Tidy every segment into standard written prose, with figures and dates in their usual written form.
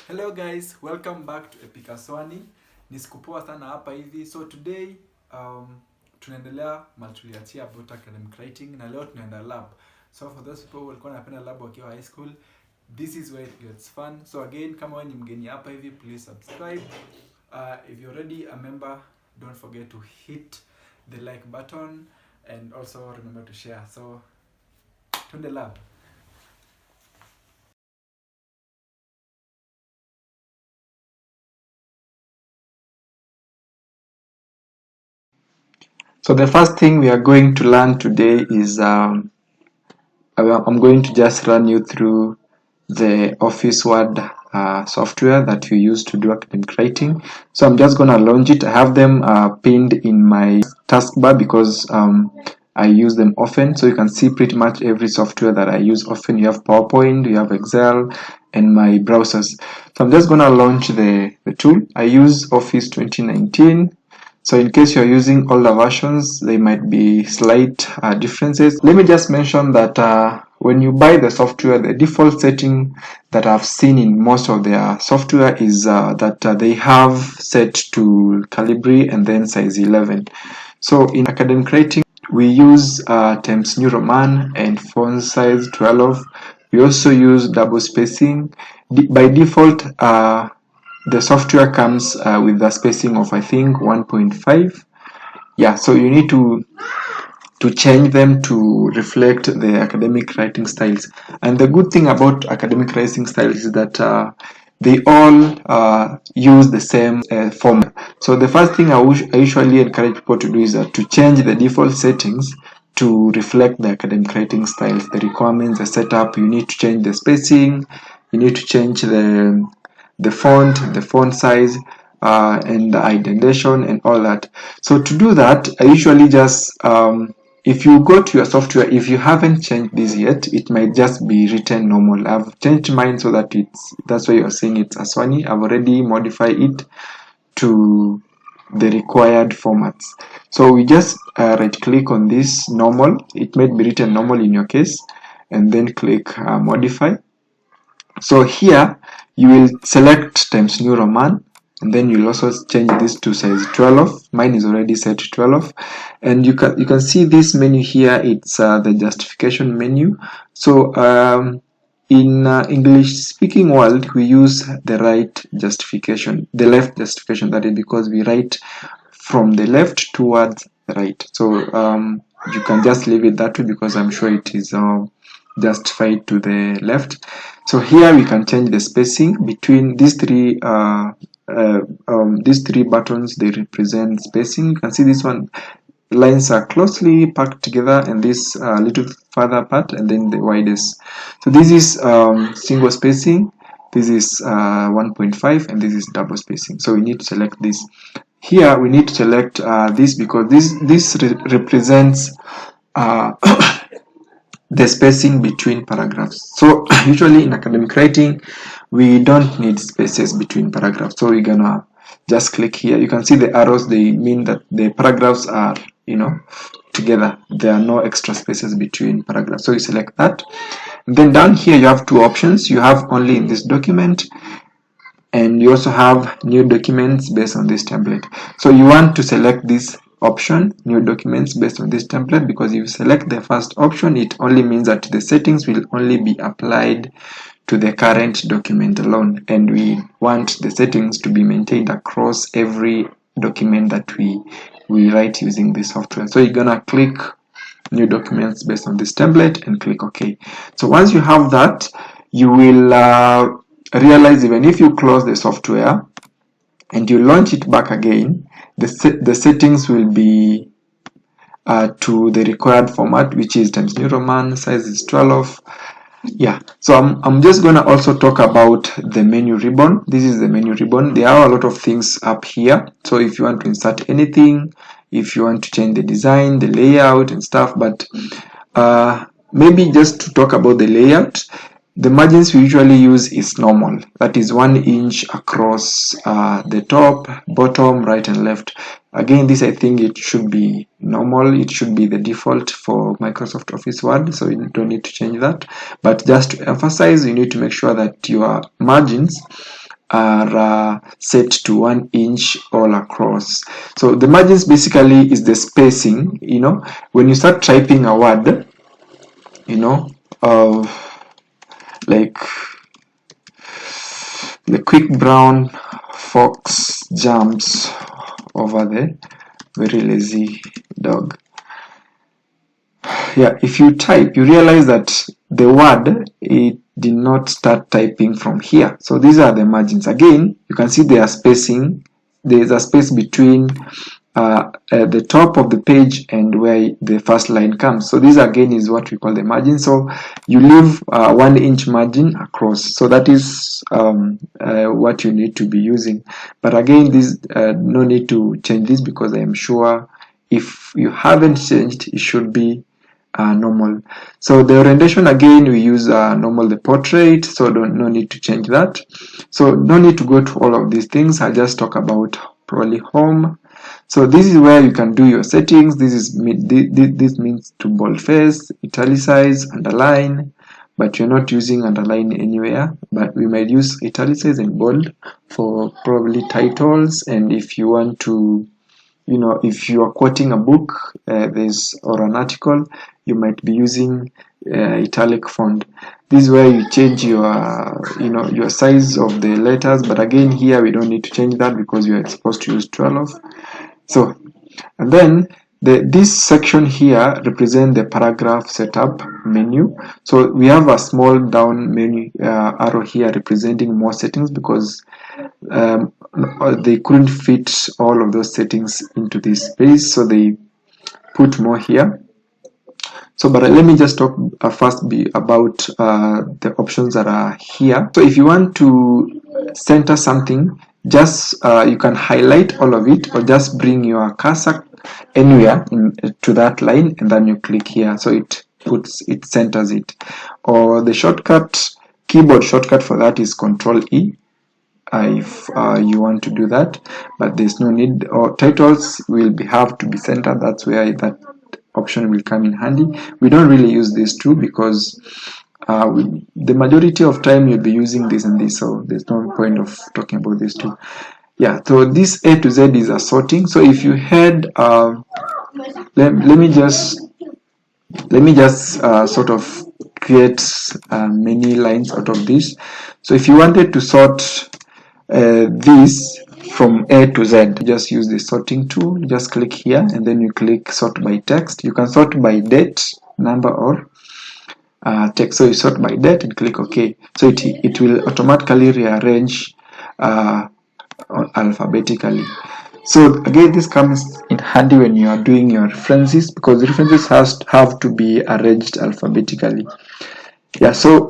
Hello guys, welcome back to Epikaswani. Ni siku poa sana hapa hivi. So today tunaendelea tuliachia about academic writing na leo tunaenda lab. So for those people who walikuwa wanapenda lab wakiwa high school, this is where it gets fun. So again, kama wewe ni mgeni hapa hivi, please subscribe. If you're already a member, don't forget to hit the like button and also remember to share. So tuende lab. So the first thing we are going to learn today is I'm going to just run you through the Office Word software that you use to do academic writing. So I'm just going to launch it. I have them pinned in my taskbar because I use them often. So you can see pretty much every software that I use often. You have PowerPoint, you have Excel, and my browsers. So I'm just going to launch the tool. I use Office 2019. So in case you're using older versions, there might be slight differences. Let me just mention that when you buy the software, the default setting that I've seen in most of their software is that they have set to Calibri and then size 11. So in academic writing, we use Times New Roman and font size 12. We also use double spacing. By default, the software comes with a spacing of I think 1.5. Yeah, so you need to change them to reflect the academic writing styles. And the good thing about academic writing styles is that they all use the same format. So the first thing I usually encourage people to do is to change the default settings to reflect the academic writing styles, the requirements, the setup. You need to change the spacing, you need to change the font size, and the indentation and all that. So to do that, I usually just if you go to your software, if you haven't changed this yet, it might just be written normal. I've changed mine so that that's why you're seeing it's Aswani. I've already modified it to the required formats. So we just right click on this normal. It might be written normal in your case, and then click modify. So here you will select Times New Roman, and then you'll also change this to size 12. Mine is already set to 12, and you can see this menu here. It's the justification menu. So in English speaking world, we use the right justification, the left justification, that is because we write from the left towards the right. So you can just leave it that way because I'm sure it is justified to the left. So here we can change the spacing between these three buttons. They represent spacing. You can see this one, lines are closely packed together, and this little further apart, and then the widest. So this is single spacing, this is 1.5, and this is double spacing. So we need to select this. Here we need to select this because this represents the spacing between paragraphs. So usually in academic writing, we don't need spaces between paragraphs. So we're gonna just click here. You can see the arrows, they mean that the paragraphs are, together. There are no extra spaces between paragraphs. So you select that. And then down here you have two options. You have only in this document, and you also have new documents based on this template. So you want to select this option, new documents based on this template, because if you select the first option, it only means that the settings will only be applied to the current document alone, and we want the settings to be maintained across every document that we write using this software. So you're gonna click new documents based on this template and click OK. So once you have that, you will realize even if you close the software and you launch it back again, the settings will be to the required format, which is Times New Roman, size is 12. Yeah, so I'm just gonna also talk about the menu ribbon. This is the menu ribbon. There are a lot of things up here. So if you want to insert anything, if you want to change the design, the layout and stuff, but maybe just to talk about the layout, the margins we usually use is normal. That is 1 inch across the top, bottom, right and left. Again, this I think it should be normal. It should be the default for Microsoft Office Word, so you don't need to change that. But just to emphasize, you need to make sure that your margins are set to 1 inch all across. So the margins basically is the spacing, when you start typing a word, like the quick brown fox jumps over the very lazy dog. Yeah, if you type, you realize that the word, it did not start typing from here. So these are the margins. Again, you can see they are spacing. There is a space between the top of the page and where the first line comes. So this again is what we call the margin. So you leave 1 inch margin across. So that is what you need to be using. But again, this no need to change this, because I am sure if you haven't changed, it should be normal. So the orientation, again, we use normal, the portrait, so no need to change that. So no need to go to all of these things. I'll just talk about probably home. So this is where you can do your settings. This means to boldface, italicize, underline, but you're not using underline anywhere, but we might use italicize and bold for probably titles. And if you want to, if you are quoting a book or an article, you might be using italic font. This is where you change your size of the letters, but again, here we don't need to change that because we are supposed to use 12. So, and then this section here represent the paragraph setup menu. So we have a small down menu arrow here representing more settings, because they couldn't fit all of those settings into this space, so they put more here. So, but let me just talk first about the options that are here. So if you want to center something, just you can highlight all of it, or just bring your cursor anywhere to that line, and then you click here, so it centers it. Or the keyboard shortcut for that is Control E, if you want to do that, but there's no need. Or titles will have to be centered. That's where that option will come in handy. We don't really use these two because the majority of time you'll be using this and this, so there's no point of talking about these two. Yeah, so this A to Z is a sorting. So if you had let me just sort of create many lines out of this. So if you wanted to sort this from A to Z, just use the sorting tool. Just click here and then you click sort by text. You can sort by date, number, or text. So you sort by date and click OK. So it will automatically rearrange alphabetically. So again, this comes in handy when you are doing your references, because the references have to be arranged alphabetically. Yeah, so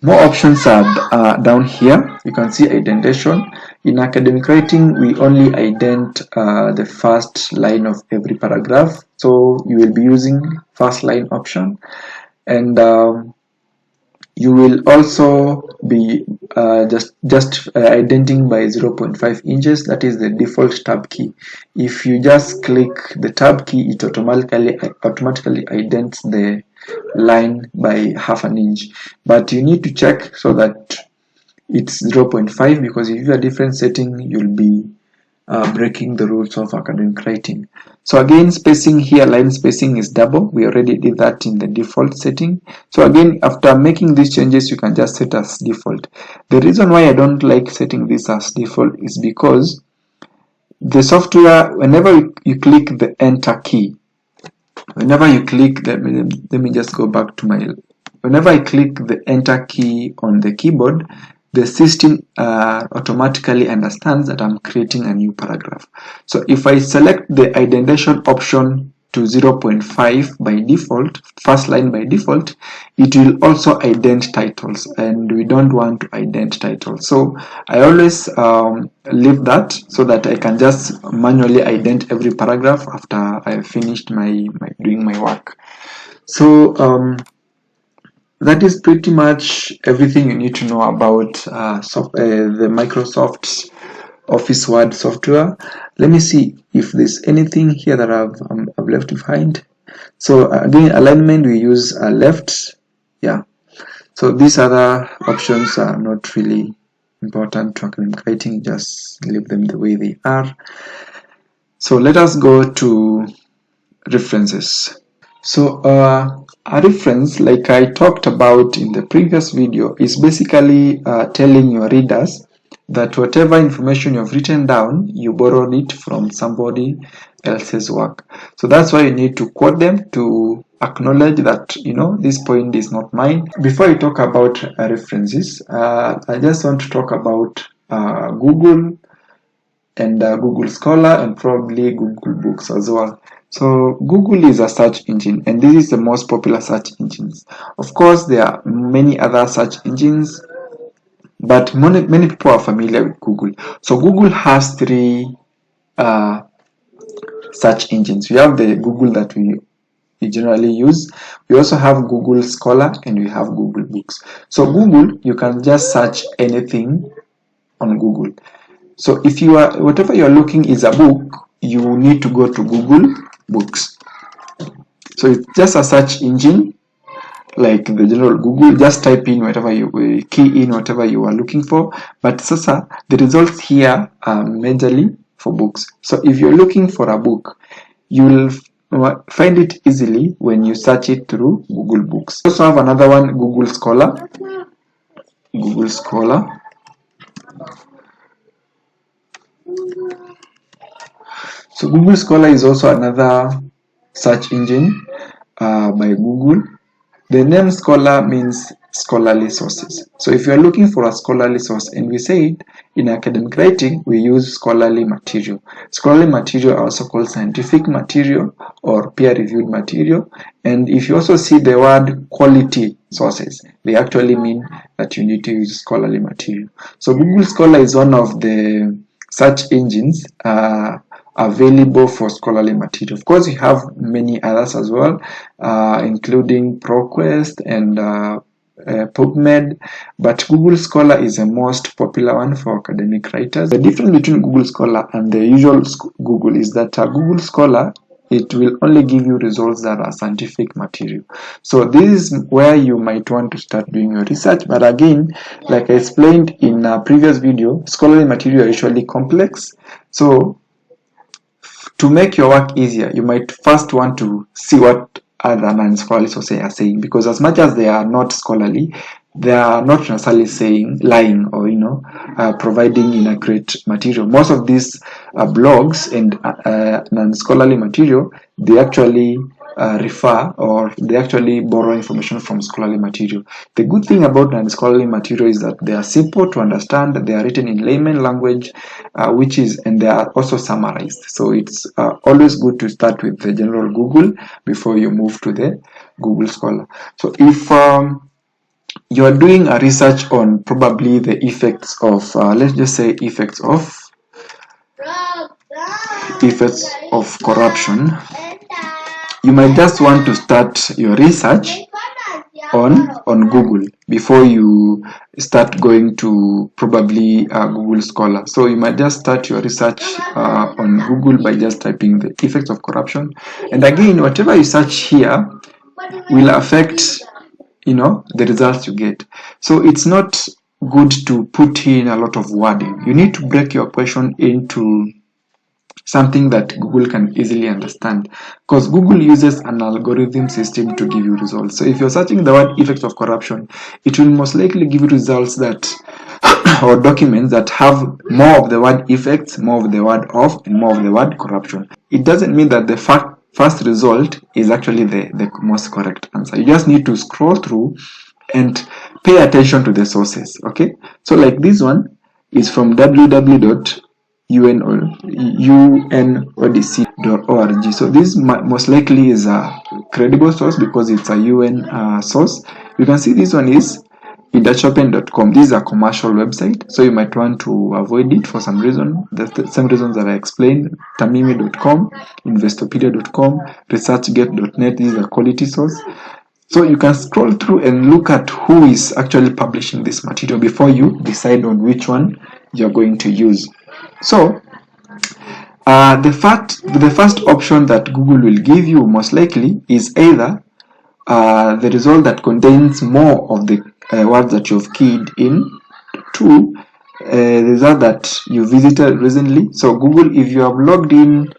more options are down here. You can see indentation. In academic writing, we only indent the first line of every paragraph. So you will be using first line option, and you will also be just indenting by 0.5 inches. That is the default tab key. If you just click the tab key, it automatically indents the line by half an inch, but you need to check so that it's 0.5, because if you have a different setting, you'll be breaking the rules of academic writing. So again, spacing here, line spacing is double. We already did that in the default setting. So again, after making these changes, you can just set as default. The reason why I don't like setting this as default is because the software, whenever you click the enter key, whenever you click let me just go back to whenever I click the enter key on the keyboard, the system automatically understands that I'm creating a new paragraph. So if I select the indentation option to 0.5 by default, first line by default, it will also indent titles, and we don't want to indent titles. So I always leave that so that I can just manually indent every paragraph after I've finished doing my work. So that is pretty much everything you need to know about the Microsoft Office Word software. Let me see if there's anything here that I've left behind. So again, alignment, we use left. Yeah. So these other options are not really important to academic writing, just leave them the way they are. So let us go to references. So a reference, like I talked about in the previous video, is basically telling your readers that whatever information you've written down, you borrowed it from somebody else's work. So that's why you need to quote them to acknowledge that, you know, this point is not mine. Before I talk about references, I just want to talk about Google and Google Scholar and probably Google Books as well. So Google is a search engine, and this is the most popular search engines. Of course, there are many other search engines, but many people are familiar with Google. So Google has three search engines. We have the Google that we generally use. We also have Google Scholar and we have Google Books. So Google, you can just search anything on Google. So if you are, whatever you are looking is a book, you need to go to Google Books. So it's just a search engine like the general Google. Just type in whatever you key in whatever you are looking for, but sasa the results here are majorly for books. So if you're looking for a book, you'll find it easily when you search it through Google Books. We also have another one, Google Scholar. Google Scholar. So Google Scholar is also another search engine by Google. The name Scholar means scholarly sources. So if you are looking for a scholarly source, and we said in academic writing we use scholarly material. Scholarly material are also called scientific material or peer-reviewed material. And if you also see the word quality sources, they actually mean that you need to use scholarly material. So Google Scholar is one of the search engines available for scholarly material. Of course, you have many others as well, including ProQuest and PubMed, but Google Scholar is the most popular one for academic writers. The difference between Google Scholar and the usual Google is that Google Scholar, it will only give you results that are scientific material. So this is where you might want to start doing your research. But again, like I explained in a previous video, scholarly material are usually complex. So to make your work easier, you might first want to see what other non-scholarly sources are saying, because as much as they are not scholarly, they are not necessarily saying lying or providing inaccurate material. Most of these blogs and non-scholarly material, they actually refer, or they actually borrow information from scholarly material. The good thing about non-scholarly material is that they are simple to understand, they are written in layman language, and they are also summarized. So it's always good to start with the general Google before you move to the Google Scholar. So if you are doing a research on probably the effects of, let's just say effects of corruption, you might just want to start your research on Google before you start going to probably Google Scholar. So you might just start your research on Google by just typing the effects of corruption, and again, whatever you search here will affect the results you get. So it's not good to put in a lot of wording. You need to break your question into something that Google can easily understand, because Google uses an algorithm system to give you results. So if you're searching the word effects of corruption, it will most likely give you results that or documents that have more of the word effects, more of the word of, and more of the word corruption. It doesn't mean that the first result is actually the most correct answer. You just need to scroll through and pay attention to the sources. Okay, so like this one is from www.unodc.org. So this most likely is a credible source because it's a UN source. You can see this one is idachopen.com. This is a commercial website, so you might want to avoid it for some reason. The same reasons that I explained. Tamimi.com, investopedia.com, researchgate.net. This is a quality source. So you can scroll through and look at who is actually publishing this material before you decide on which one you're going to use. So the first option that Google will give you most likely is either the result that contains more of the words that you've keyed in, to result that you visited recently. So Google, if you have logged in,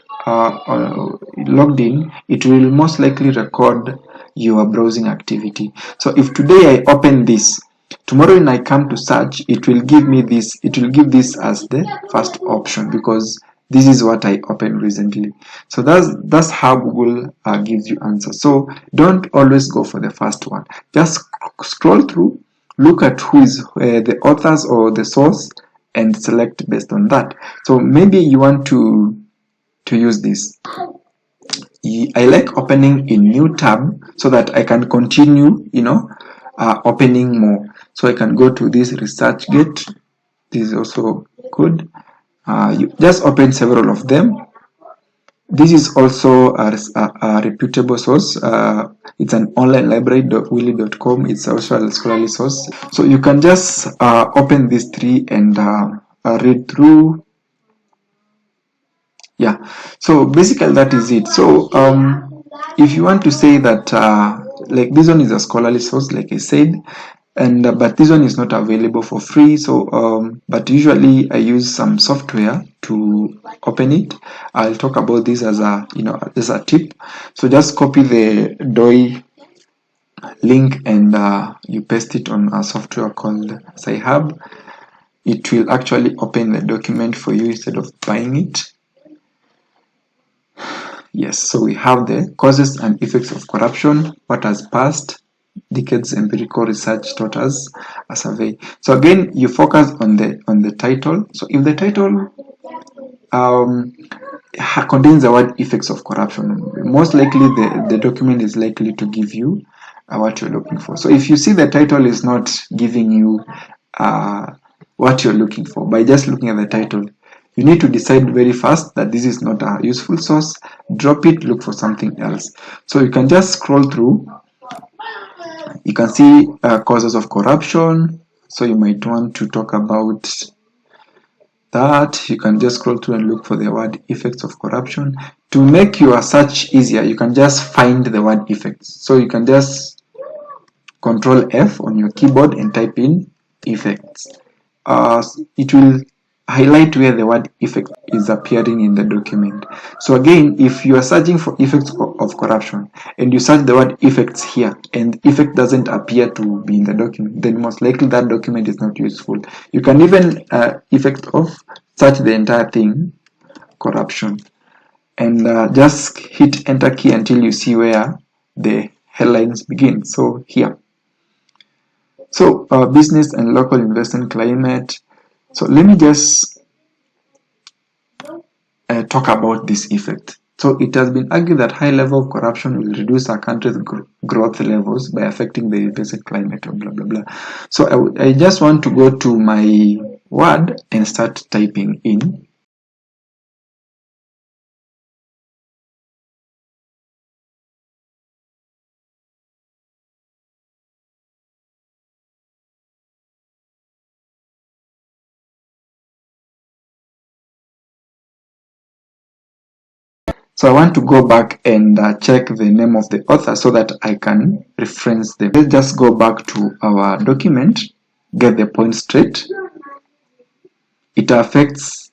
it will most likely record your browsing activity. So if today I open this, tomorrow when I come to search, it will give me this. It will give this as the first option because this is what I opened recently. So that's how Google gives you answers. So don't always go for the first one. Just scroll through, look at who is the authors or the source, and select based on that. So maybe you want to use this. I like opening a new tab so that I can continue, opening more. So I can go to this ResearchGate. This is also good. You just open several of them. This is also a reputable source. It's an online library, willy.com. It's also a scholarly source. So you can just open these three and read through. Yeah, so basically that is it. So if you want to say that like this one is a scholarly source, like I said, and but this one is not available for free. So but usually I use some software to open it. I'll talk about this as a tip. So just copy the DOI link and you paste it on a software called Sci-Hub. It will actually open the document for you instead of buying it. Yes, so we have the causes and effects of corruption, what has passed, decades empirical research taught us, a survey. So again, you focus on the title. So if the title contains the word effects of corruption, most likely the document is likely to give you what you're looking for. So if you see the title is not giving you what you're looking for by just looking at the title, you need to decide very fast that this is not a useful source. Drop it, look for something else. So you can just scroll through. You can see causes of corruption. So you might want to talk about that. You can just scroll through and look for the word effects of corruption. To make your search easier, you can just find the word effects. So you can just Control F on your keyboard and type in effects. It will highlight where the word effect is appearing in the document. So again, if you are searching for effects of corruption and you search the word effects here and effect doesn't appear to be in the document, then most likely that document is not useful. You can even effect of search the entire thing, corruption, and just hit enter key until you see where the headlines begin. So here. So business and local investment climate. So let me just talk about this effect. So it has been argued that high level of corruption will reduce our country's growth levels by affecting the investment climate, blah blah blah. So I just want to go to my Word and start typing in. So I want to go back and check the name of the author so that I can reference them. Let's just go back to our document, get the point straight. It affects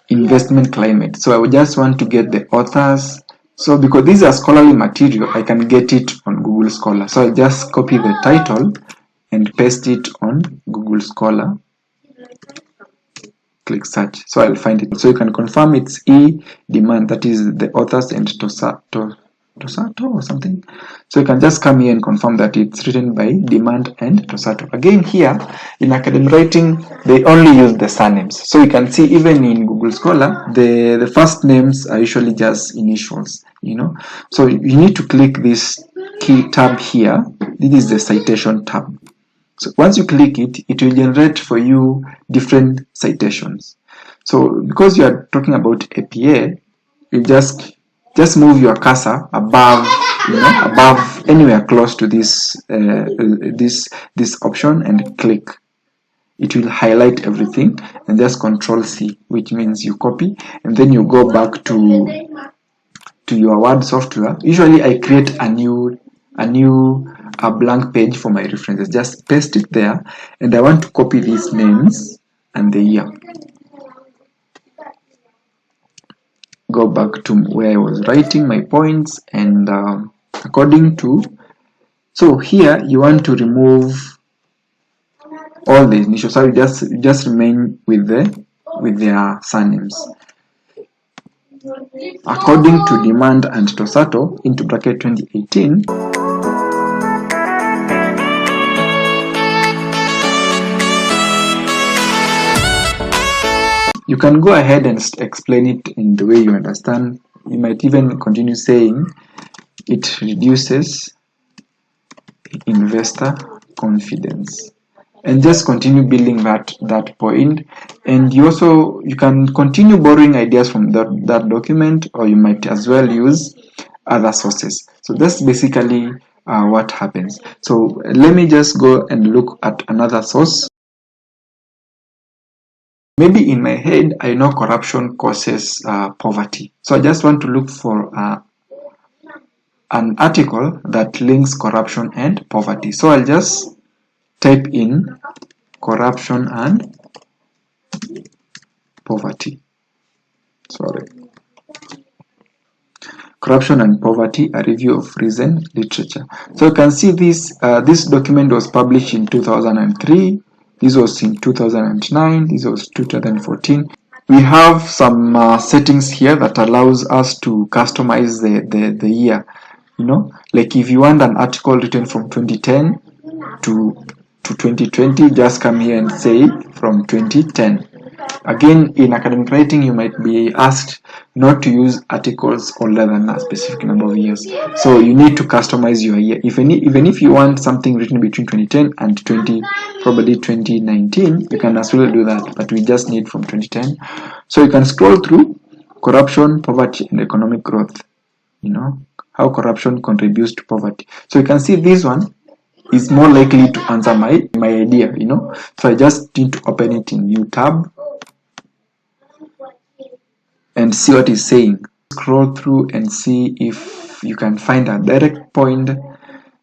investment climate. So I would just want to get the authors. So because these are scholarly material, I can get it on Google Scholar. So I just copy the title and paste it on Google Scholar. Click search, so I'll find it. So you can confirm it's demand, that is the authors and Tosato or something. So you can just come here and confirm that it's written by Demand and Tosato. Again, here in academic writing, they only use the surnames. So you can see even in Google Scholar, the first names are usually just initials, So you need to click this key tab here. This is the citation tab. So once you click it, it will generate for you different citations. So because you are talking about APA, you just move your cursor above, above anywhere close to this this option and click. It will highlight everything and just Control C, which means you copy and then you go back to your Word software. Usually I create a new a blank page for my references. Just paste it there, and I want to copy these names and the year. Go back to where I was writing my points, and according to, so here you want to remove all the initials, so you just remain with their surnames. According to demand and Tosato into bracket 2018, you can go ahead and explain it in the way you understand. You might even continue saying it reduces investor confidence, and just continue building that point. And you can continue borrowing ideas from that document, or you might as well use other sources. So that's basically what happens. So let me just go and look at another source. Maybe in my head I know corruption causes poverty, so I just want to look for an article that links corruption and poverty. So I'll just type in corruption and poverty. Corruption and Poverty, a review of recent literature. So you can see this document was published in 2003. This was in 2009. This was 2014. We have some settings here that allows us to customize the year. Like if you want an article written from 2010 to 2020, just come here and say from 2010. Again, in academic writing, you might be asked not to use articles older than a specific number of years. So you need to customize your year. Even if you want something written between 2010 and probably 2019, you can as well do that. But we just need from 2010. So you can scroll through corruption, poverty, and economic growth. How corruption contributes to poverty. So you can see this one is more likely to answer my idea. So I just need to open it in new tab and see what it's saying. Scroll through and see if you can find a direct point.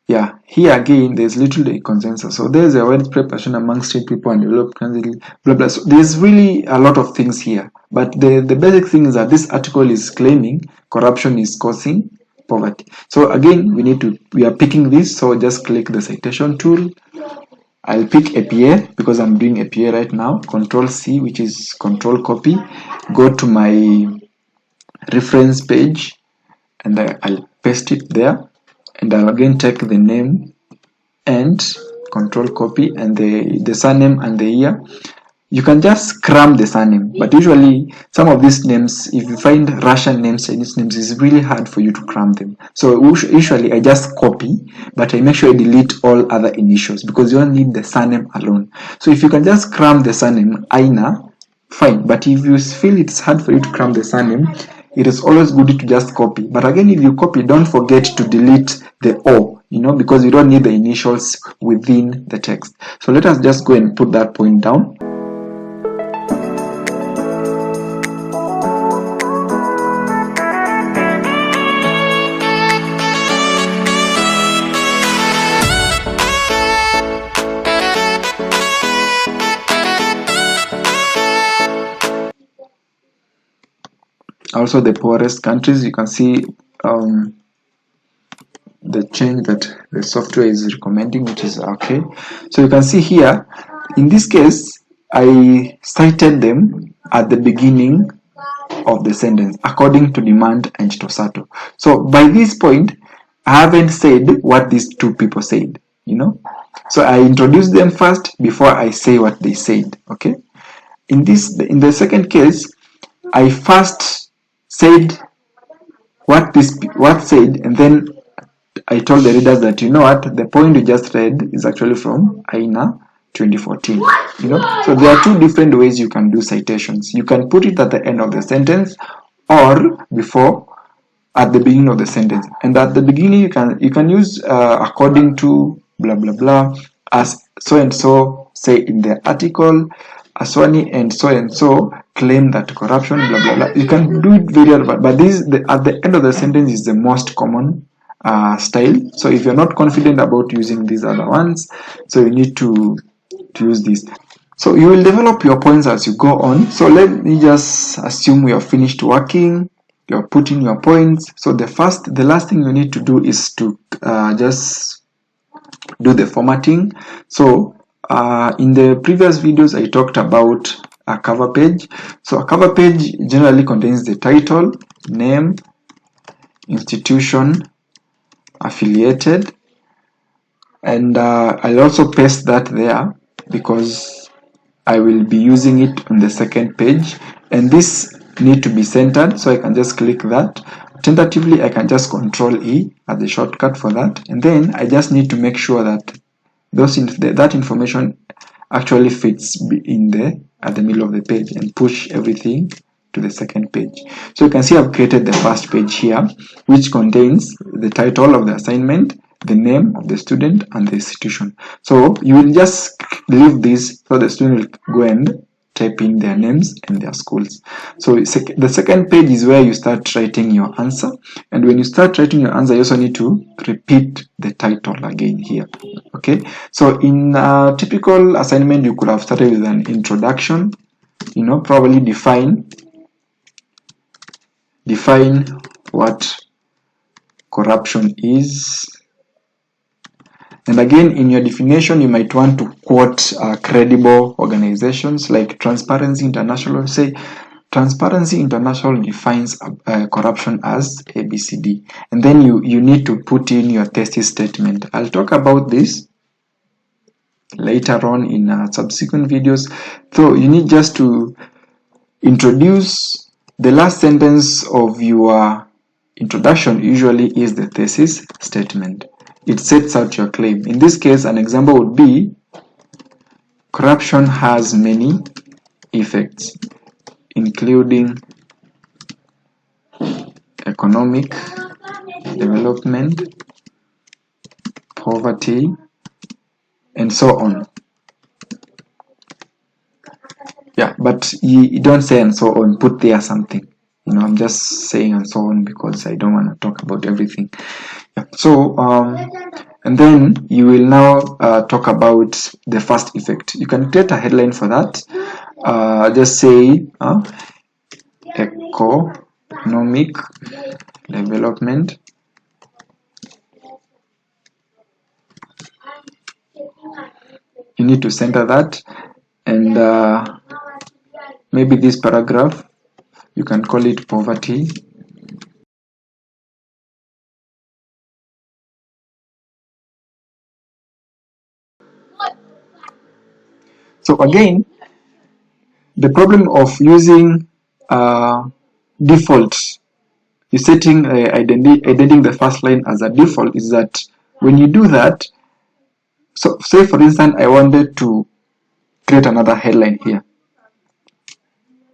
Yeah, here again there's literally a consensus. So there's a widespread passion among state people and developed countries, blah blah. So there's really a lot of things here, but the basic thing is that this article is claiming corruption is causing poverty. So again, we are picking this. So just click the citation tool. I'll pick APA because I'm doing APA right now. Control C, which is control copy. Go to my reference page and I'll paste it there. And I'll again take the name and control copy and the surname and the year. You can just cram the surname, but usually some of these names, if you find Russian names, Chinese names, it's really hard for you to cram them. So usually I just copy, but I make sure I delete all other initials because you don't need the surname alone. So if you can just cram the surname, Aina, fine. But if you feel it's hard for you to cram the surname, it is always good to just copy. But again, if you copy, don't forget to delete the O, because you don't need the initials within the text. So let us just go and put that point down. Also the poorest countries, you can see the change that the software is recommending, which is okay. So you can see here, in this case, I cited them at the beginning of the sentence according to demand and Tosato. So by this point, I haven't said what these two people said, So I introduced them first before I say what they said, okay? In the second case, I first said what said, and then I told the readers that the point you just read is actually from Aina 2014. So there are two different ways you can do citations. You can put it at the end of the sentence or at the beginning of the sentence. And at the beginning you can use according to blah blah blah, as so and so say in the article, Aswani and so claim that corruption, blah blah blah. You can do it very well, but this at the end of the sentence is the most common style. So if you're not confident about using these other ones, so you need to use this. So you will develop your points as you go on. So let me just assume we have finished working. You're putting your points. So the last thing you need to do is to just do the formatting. So in the previous videos I talked about a cover page. So a cover page generally contains the title, name, institution, affiliated, and I'll also paste that there because I will be using it on the second page, and this need to be centered, so I can just click that. Tentatively I can just Control E as the shortcut for that, and then I just need to make sure that that information actually fits at the middle of the page, and push everything to the second page. So you can see I've created the first page here, which contains the title of the assignment, the name of the student, and the institution. So you will just leave this so the student will go and type in their names and their schools. So the second page is where you start writing your answer, and when you start writing your answer you also need to repeat the title again here. Okay, so in a typical assignment you could have started with an introduction, probably define what corruption is. And again, in your definition, you might want to quote credible organizations like Transparency International. Say, Transparency International defines corruption as ABCD. And then you need to put in your thesis statement. I'll talk about this later on in subsequent videos. So you need just to introduce the last sentence of your introduction. Usually is the thesis statement. It sets out your claim. In this case, an example would be, corruption has many effects, including economic development, poverty, and so on. Yeah, but you don't say and so on, put there something. I'm just saying and so on because I don't want to talk about everything. Yeah. So and then you will now talk about the first effect. You can create a headline for that. Just say economic development you need to center that, and maybe this paragraph you can call it poverty. So again, the problem of using default, you setting identing the first line as a default, is that when you do that, so say for instance I wanted to create another headline here,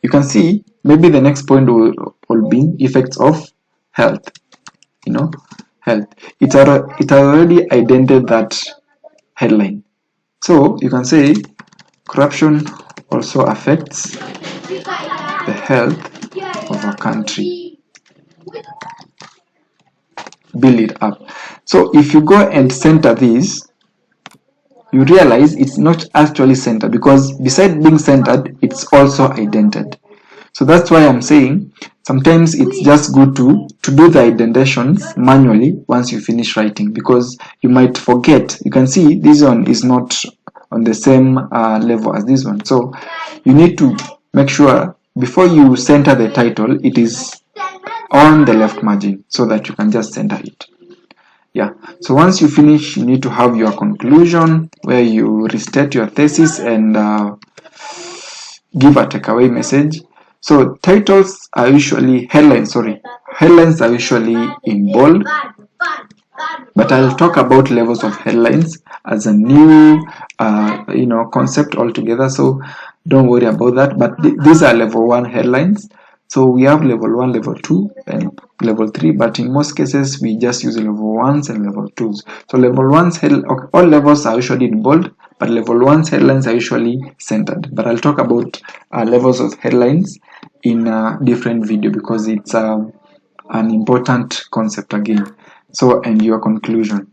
you can see maybe the next point will be effects of health. Health, it already identified that headline, so you can say corruption also affects the health of a country. Build it up. So if you go and center this, you realize it's not actually centered, because besides being centered, it's also indented. So that's why I'm saying sometimes it's just good to do the indentations manually once you finish writing, because you might forget. You can see this one is not on the same level as this one, so you need to make sure before you center the title it is on the left margin so that you can just center it. Yeah, so once you finish, you need to have your conclusion where you restate your thesis and give a takeaway message. So titles are usually headlines are usually in bold, but I'll talk about levels of headlines as a new concept altogether, so don't worry about that. But these are level 1 headlines. So we have level 1, level 2, and level 3, but in most cases we just use level 1s and level 2s. So level 1s, all levels are usually in bold, but level 1's headlines are usually centered. But I'll talk about levels of headlines in a different video, because it's an important concept again. So, and your conclusion.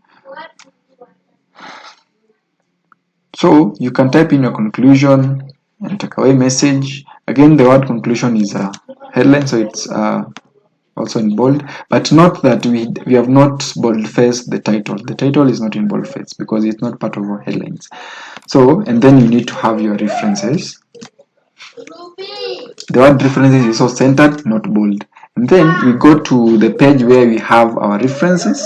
So you can type in your conclusion and takeaway message. Again, the word conclusion is a headline, so it's also in bold, but note that we have not bold-faced the title. The title is not in bold-face because it's not part of our headlines. So, and then you need to have your references. The word references is also centered, not bold. And then we go to the page where we have our references.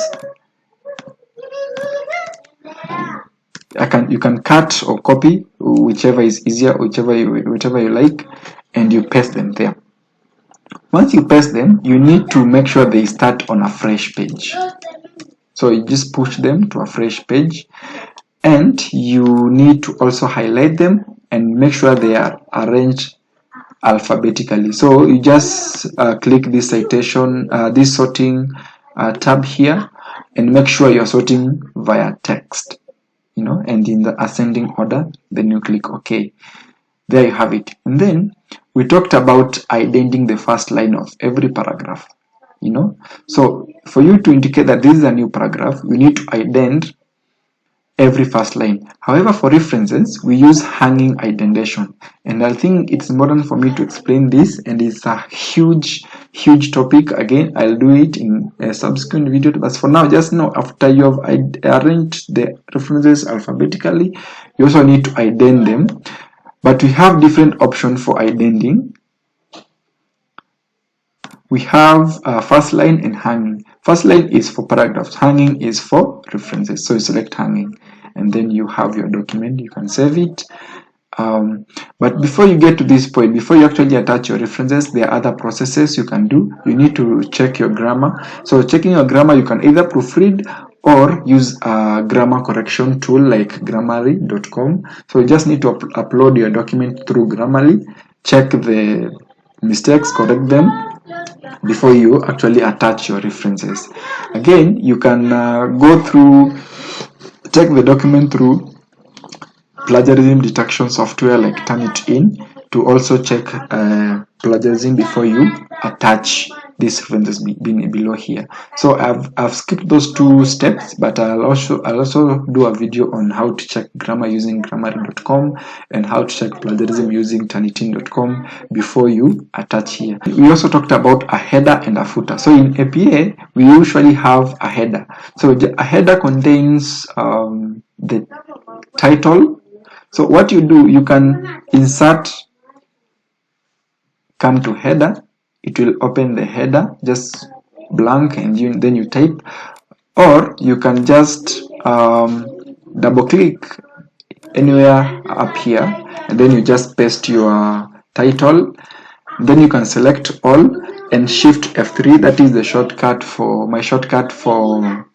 You can cut or copy, whichever is easier, whichever you like, and you paste them there. Once you paste them, you need to make sure they start on a fresh page. So you just push them to a fresh page, and you need to also highlight them and make sure they are arranged alphabetically. So you just click this citation, this sorting tab here, and make sure you're sorting via text, and in the ascending order. Then you click OK. There you have it. And then we talked about indenting the first line of every paragraph. So for you to indicate that this is a new paragraph, you need to indent every first line. However, for references, we use hanging indentation, and I think it's important for me to explain this, and it's a huge topic. Again, I'll do it in a subsequent video, but for now, just know after you have arranged the references alphabetically, you also need to indent them. But we have different options for indenting. We have first line and hanging. First line is for paragraphs, hanging is for references. So you select hanging, and then you have your document. You can save it. But before you get to this point, before you actually attach your references, there are other processes you can do. You need to check your grammar. So checking your grammar, you can either proofread or use a grammar correction tool like grammarly.com. So you just need to upload your document through Grammarly, check the mistakes, correct them before you actually attach your references. Again, you can go through, check the document through plagiarism detection software like Turnitin to also check plagiarism before you attach these references below here. So I've skipped those two steps, but I'll also do a video on how to check grammar using grammarly.com and how to check plagiarism using turnitin.com before you attach here. We also talked about a header and a footer. So in APA, we usually have a header. So a header contains the title. So what you do, you can insert, come to header, it will open the header just blank, and then you type, or you can just double click anywhere up here, and then you just paste your title. Then you can select all and shift F3. That is the shortcut for my shortcut for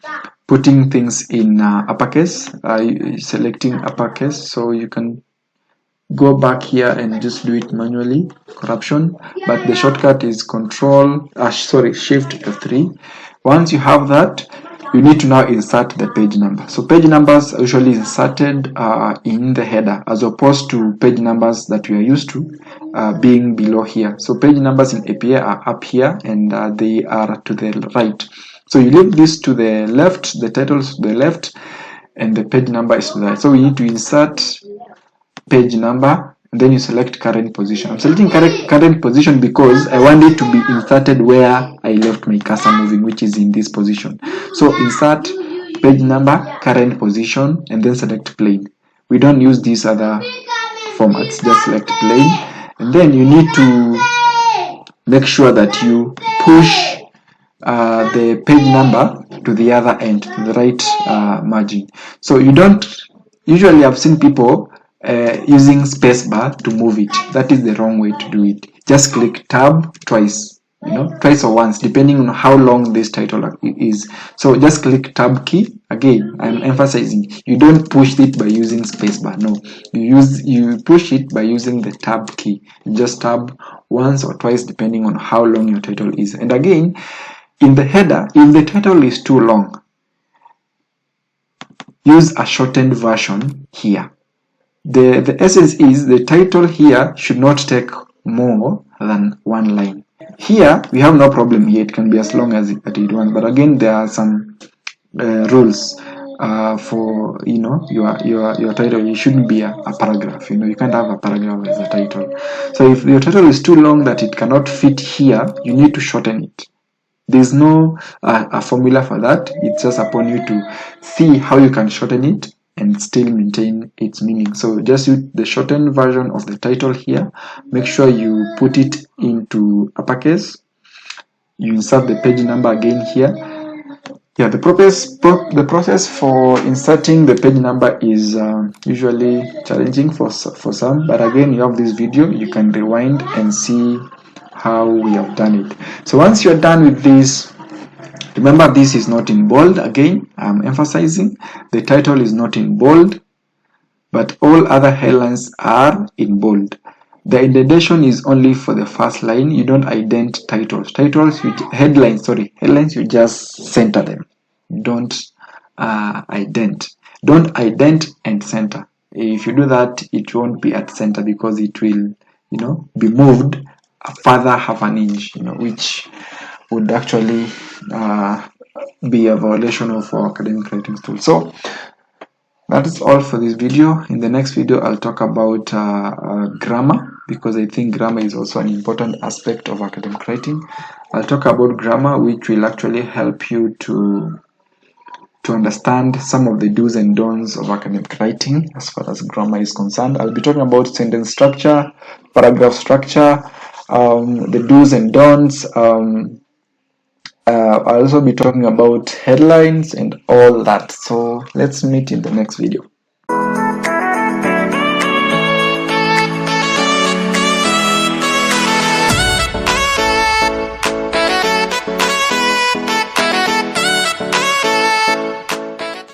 putting things in uppercase, selecting uppercase. So you can go back here and just do it manually, corruption, but the shortcut is shift F3. Once you have that, you need to now insert the page number. So page numbers are usually inserted in the header, as opposed to page numbers that we are used to being below here. So page numbers in APA are up here, and they are to the right. So you leave this to the left, the titles to the left, and the page number is to the right. So we need to insert page number, and then you select current position. I'm selecting current position because I want it to be inserted where I left my cursor moving, which is in this position. So insert page number, current position, and then select plain. We don't use these other formats, just select plain. And then you need to make sure that you push the page number to the other end, to the right margin. So you don't, usually I've seen people using spacebar to move it. That is the wrong way to do it. Just click tab twice, twice or once, depending on how long this title is. So just click tab key. Again, I'm emphasizing, you don't push it by using spacebar. No, you push it by using the tab key. You just tab once or twice depending on how long your title is. And again, in the header, if the title is too long, use a shortened version here. The essence is the title here should not take more than one line. Here we have no problem here, it can be as long as it wants, but again there are some rules for your title. It shouldn't be a paragraph. You can't have a paragraph as a title. So if your title is too long that it cannot fit here, you need to shorten it. There's no a formula for that. It's just upon you to see how you can shorten it and still maintain its meaning. So just use the shortened version of the title here. Make sure you put it into uppercase. You insert the page number again here. Yeah, the process for inserting the page number is usually challenging for some, but again, you have this video, you can rewind and see how we have done it. So once you're done with this, remember this is not in bold. Again, I'm emphasizing the title is not in bold, but all other headlines are in bold. The indentation is only for the first line. You don't indent titles. Headlines, you just center them. Don't indent. Don't indent and center. If you do that, it won't be at center because it will, be moved a further half an inch, which would actually be a violation of our academic writing tool. So that is all for this video. In the next video, I'll talk about grammar, because I think grammar is also an important aspect of academic writing. I'll talk about grammar, which will actually help you to understand some of the do's and don'ts of academic writing as far as grammar is concerned. I'll be talking about sentence structure, paragraph structure, the do's and don'ts. I'll also be talking about headlines and all that. So let's meet in the next video.